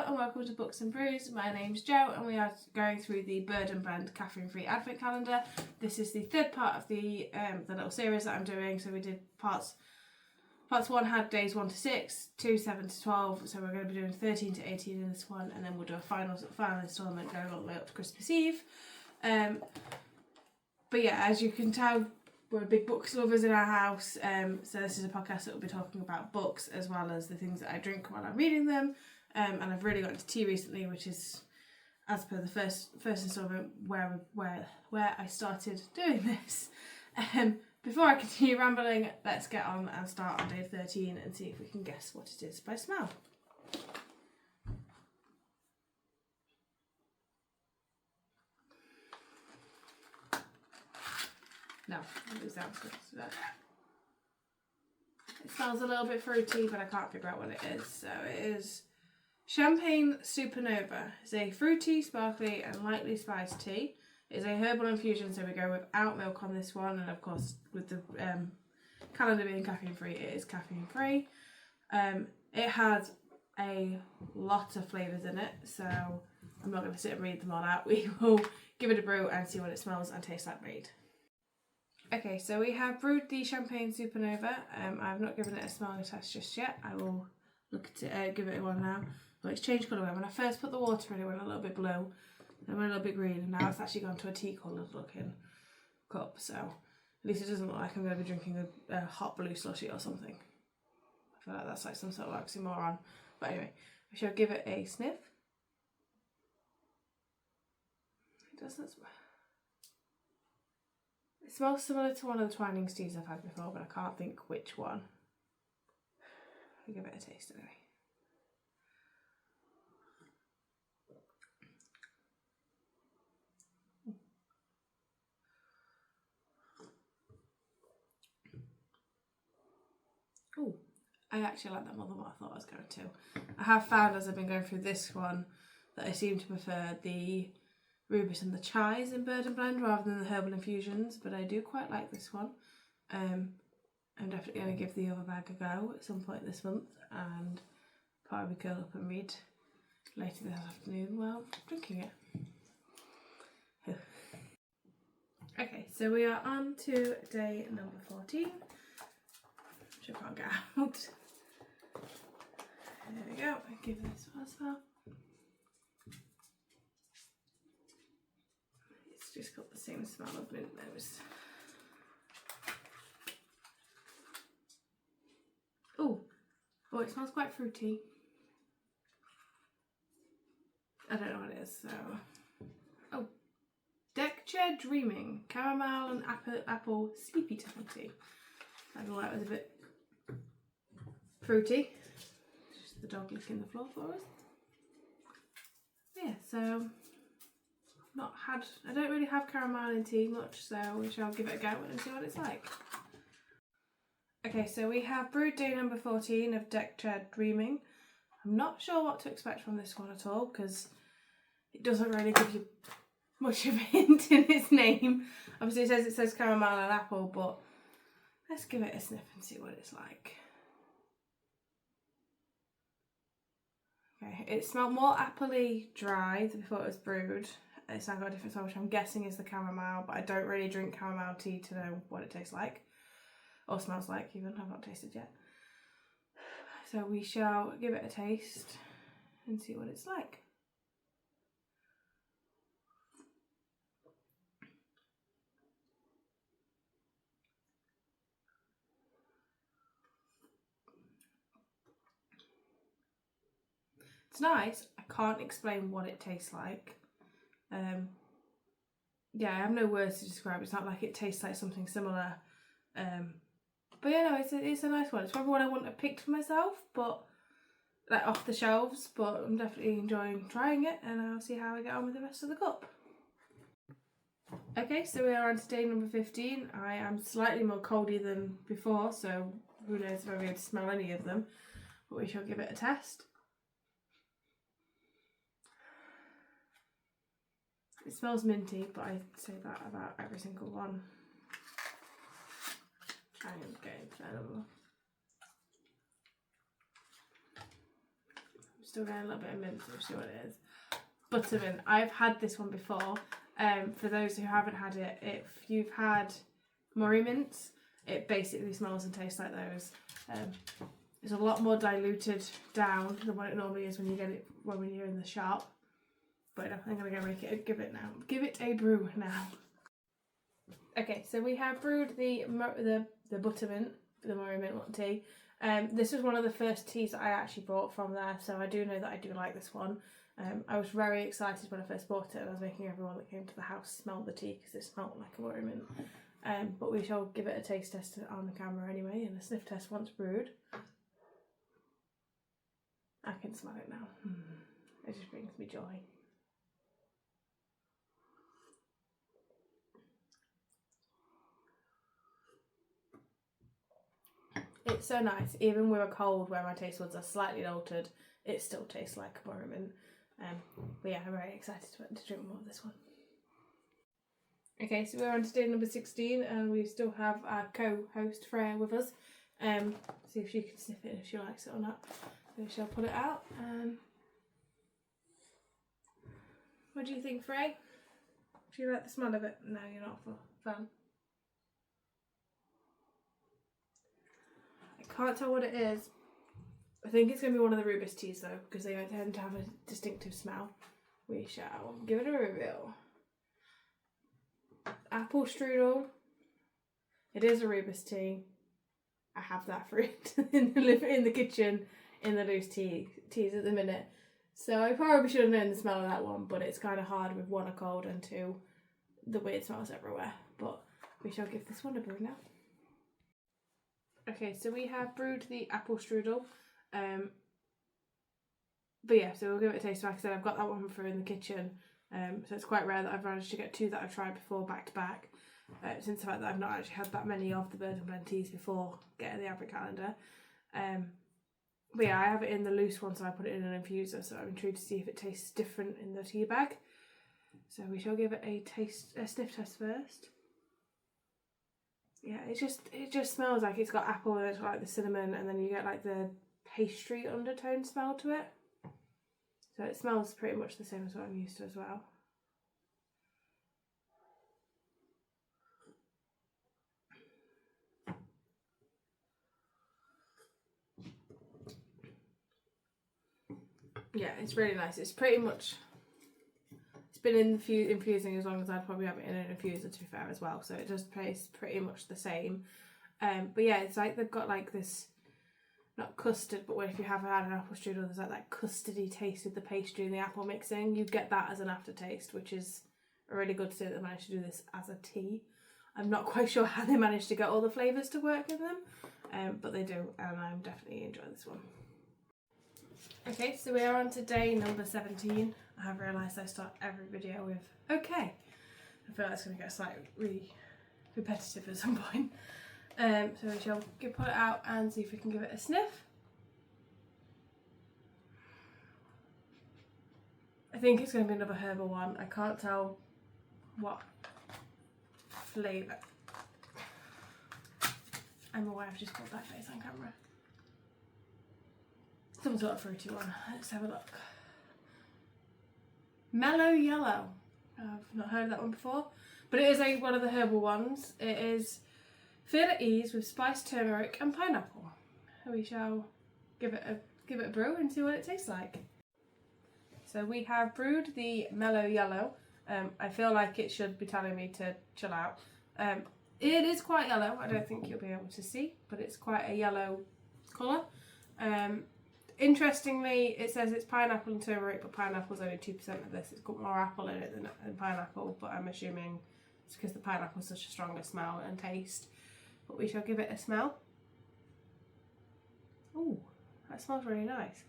Hello and welcome to Books and Brews. My name's Jo and we are going through the Bird and Blend caffeine-free advent calendar. This is the third part of the little series that I'm doing. So we did parts 1 had days 1 to 6, 2 7 to 12. So we're going to be doing 13 to 18 in this one, and then we'll do a final instalment going all the way up to Christmas Eve. But yeah, as you can tell, we're big books lovers in our house. So this is a podcast that will be talking about books as well as the things that I drink while I'm reading them. And I've really got into tea recently, which is, as per the first instalment, where I started doing this. Before I continue rambling, let's get on and start on day 13 and see if we can guess what it is by smell. No, it was downstairs. It smells a little bit fruity, but I can't figure out what it is. So it is Champagne Supernova. It's a fruity, sparkly and lightly spiced tea. It's a herbal infusion, so we go without milk on this one, and of course with the calendar being caffeine free, it is caffeine free. It has a lot of flavours in it, so I'm not going to sit and read them all out. We will give it a brew and see what it smells and tastes like made. Okay, so we have brewed the Champagne Supernova. I've not given it a smelling test just yet. I will look at it, give it one now. Well, it's changed colour. When I first put the water in, it went a little bit blue, then went a little bit green, and now it's actually gone to a tea coloured looking cup. So at least it doesn't look like I'm going to be drinking a hot blue slushy or something. I feel like that's like some sort of oxymoron. But anyway, I shall give it a sniff. It doesn't smell. It smells similar to one of the Twinings teas I've had before, but I can't think which one. I'll give it a taste anyway. Oh, I actually like that more than what I thought I was going to. I have found as I've been going through this one that I seem to prefer the rooibos and the chais in Bird and Blend rather than the herbal infusions, but I do quite like this one. I'm definitely going to give the other bag a go at some point this month and probably curl up and read later this afternoon while drinking it. Okay, so we are on to day number 14, which I can't get out. There we go, I'll give this one a smell. It's just got the same smell of mint nose. Oh, it smells quite fruity. I don't know what it is, so... Oh, Deck Chair Dreaming, caramel and apple sleepy time tea. I thought that was a bit fruity. Just the dog licking the floor for us. Yeah, so I don't really have caramel in tea much, so we shall give it a go and see what it's like. Okay, so we have brewed day number 14 of Deck Chair Dreaming. I'm not sure what to expect from this one at all because it doesn't really give you much of a hint in its name. Obviously it says caramel and apple, but let's give it a sniff and see what it's like. Okay, it smelled more appley dry than before it was brewed. It's now got a different smell, which I'm guessing is the chamomile, but I don't really drink chamomile tea to know what it tastes like. Or smells like even, I've not tasted yet. So we shall give it a taste and see what it's like. It's nice, I can't explain what it tastes like. Yeah, I have no words to describe it. It's not like it tastes like something similar. But yeah, no, it's a nice one. It's probably one I wouldn't have picked for myself, but like off the shelves, but I'm definitely enjoying trying it, and I'll see how I get on with the rest of the cup. Okay, so we are on to day number 15. I am slightly more coldy than before, so who knows if I'll be able to smell any of them, but we shall give it a test. It smells minty, but I say that about every single one. I am getting terrible. Still getting a little bit of mint, so we'll see what it is. Buttermint. I've had this one before. For those who haven't had it, if you've had Murray mints, it basically smells and tastes like those. It's a lot more diluted down than what it normally is when you get it when you're in the shop. But I'm gonna go give it a brew now. Okay, so we have brewed the buttermint, the Murray mint tea. This was one of the first teas that I actually bought from there, so I do know that I do like this one. I was very excited when I first bought it, and I was making everyone that came to the house smell the tea because it smelled like a Murray mint. But we shall give it a taste test on the camera anyway, and a sniff test once brewed. I can smell it now. It just brings me joy. It's so nice, even with a cold where my taste buds are slightly altered, it still tastes like a Murray mint. But yeah, I'm very excited to drink more of this one. Okay, so we're on to day number 16, and we still have our co-host Freya with us. See if she can sniff it, if she likes it or not. So we shall put it out. What do you think, Frey? Do you like the smell of it? No, you're not a fan. I can't tell what it is. I think it's going to be one of the Rubus teas though, because they tend to have a distinctive smell. We shall give it a reveal. Apple strudel. It is a Rubus tea. I have that fruit in the kitchen in the loose teas at the minute. So I probably should have known the smell of that one, but it's kind of hard with one, a cold, and two, the weird smells everywhere. But we shall give this one a brew now. Okay, so we have brewed the apple strudel. But yeah, so we'll give it a taste. Like I said, I've got that one for in the kitchen. So it's quite rare that I've managed to get two that I've tried before back to back. Since the fact that I've not actually had that many of the Bird and Blend teas before getting the Advent calendar. But yeah, I have it in the loose one, so I put it in an infuser, so I'm intrigued to see if it tastes different in the tea bag. So we shall give it a sniff test first. Yeah, it just smells like it's got apple and it's got like the cinnamon, and then you get like the pastry undertone smell to it. So it smells pretty much the same as what I'm used to as well. Yeah, it's really nice. It's pretty much, it's been infusing as long as I'd probably have it in an infuser, to be fair, as well. So it does taste pretty much the same. But yeah, it's like they've got like this, not custard, but if you have had an apple strudel, there's like that custardy taste with the pastry and the apple mixing. You get that as an aftertaste, which is really good to see that they managed to do this as a tea. I'm not quite sure how they managed to get all the flavours to work in them, but they do, and I'm definitely enjoying this one. Okay, so we are on to day number 17. I have realised I start every video with okay. I feel like it's going to get slightly repetitive at some point. So we shall put it out and see if we can give it a sniff. I think it's going to be another herbal one. I can't tell what flavour. I'm aware I've just pulled that face on camera. Some sort of fruity one. Let's have a look. Mellow Yellow. I've not heard of that one before, but it is one of the herbal ones. It is feel at ease with spiced turmeric and pineapple. We shall give it a brew and see what it tastes like. So we have brewed the Mellow Yellow. I feel like it should be telling me to chill out. It is quite yellow. I don't think you'll be able to see, but it's quite a yellow colour. Interestingly, it says it's pineapple and turmeric, but pineapple's only 2% of this. It's got more apple in it than pineapple, but I'm assuming it's because the pineapple is such a stronger smell and taste. But we shall give it a smell. Ooh, that smells really nice.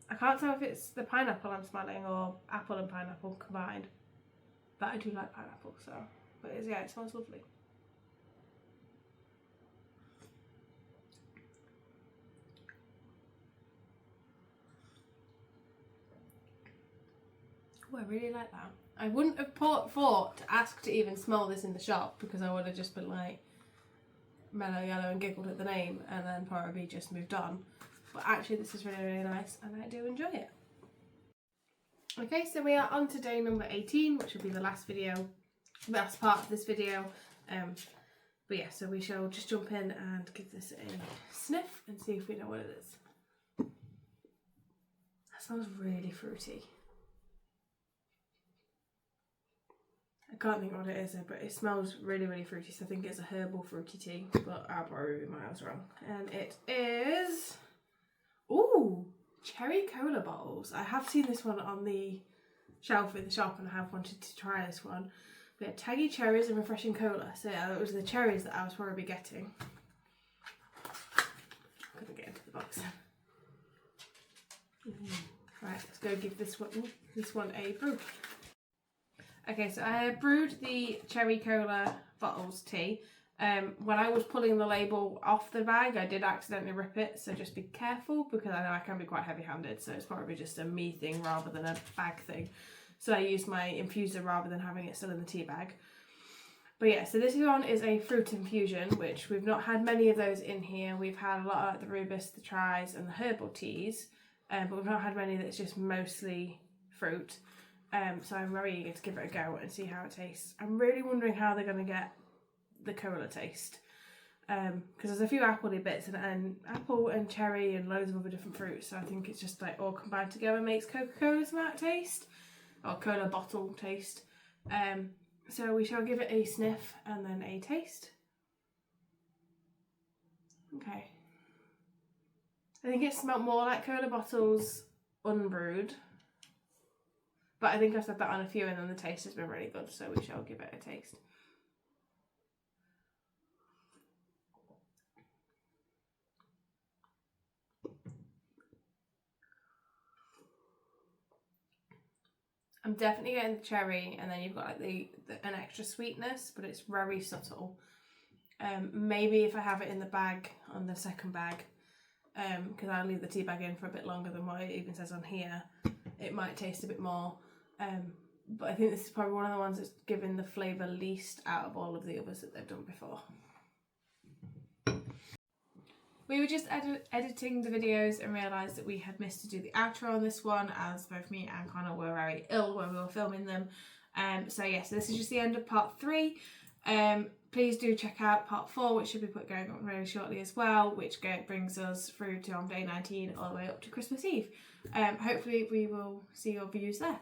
I can't tell if it's the pineapple I'm smelling or apple and pineapple combined, but I do like pineapple, so. But yeah, it smells lovely. Oh, I really like that. I wouldn't have thought to ask to even smell this in the shop, because I would have just been like Mellow Yellow and giggled at the name and then probably just moved on. but actually this is really, really nice and I do enjoy it. Okay, so we are on to day number 18, which will be the last part of this video. But yeah, so we shall just jump in and give this a sniff and see if we know what it is. That smells really fruity. I can't think what it is, but it smells really, really fruity, so I think it's a herbal fruity tea, but I'll probably be miles wrong. And it is... ooh! Cherry cola bottles. I have seen this one on the shelf in the shop and I have wanted to try this one. We had tangy cherries and refreshing cola. So yeah, it was the cherries that I was probably getting. Couldn't get into the box. Right, let's go give this one a brew. Okay, so I brewed the cherry cola bottles tea. When I was pulling the label off the bag, I did accidentally rip it, so just be careful because I know I can be quite heavy-handed, so it's probably just a me thing rather than a bag thing. So I used my infuser rather than having it still in the tea bag. But yeah, so this one is a fruit infusion, which we've not had many of those in here. We've had a lot of the rubus, the tries, and the herbal teas, but we've not had many that's just mostly fruit. So I'm very eager to give it a go and see how it tastes. I'm really wondering how they're going to get the cola taste, because there's a few appley bits and apple and cherry and loads of other different fruits, so I think it's just like all combined together makes Coca-Cola smart taste or cola bottle taste. So we shall give it a sniff and then a taste. Okay, I think it smelled more like cola bottles unbrewed, but I think I've said that on a few and then the taste has been really good, so we shall give it a taste. I'm definitely getting the cherry, and then you've got like an extra sweetness, but it's very subtle. Maybe if I have it in the bag, on the second bag, because I'll leave the tea bag in for a bit longer than what it even says on here, it might taste a bit more. But I think this is probably one of the ones that's given the flavour least out of all of the others that they've done before. We were just editing the videos and realised that we had missed to do the outro on this one, as both me and Connor were very ill when we were filming them. So this is just the end of part 3. Please do check out part 4, which should be going on very shortly as well, which brings us through to on day 19 all the way up to Christmas Eve. Hopefully we will see your views there.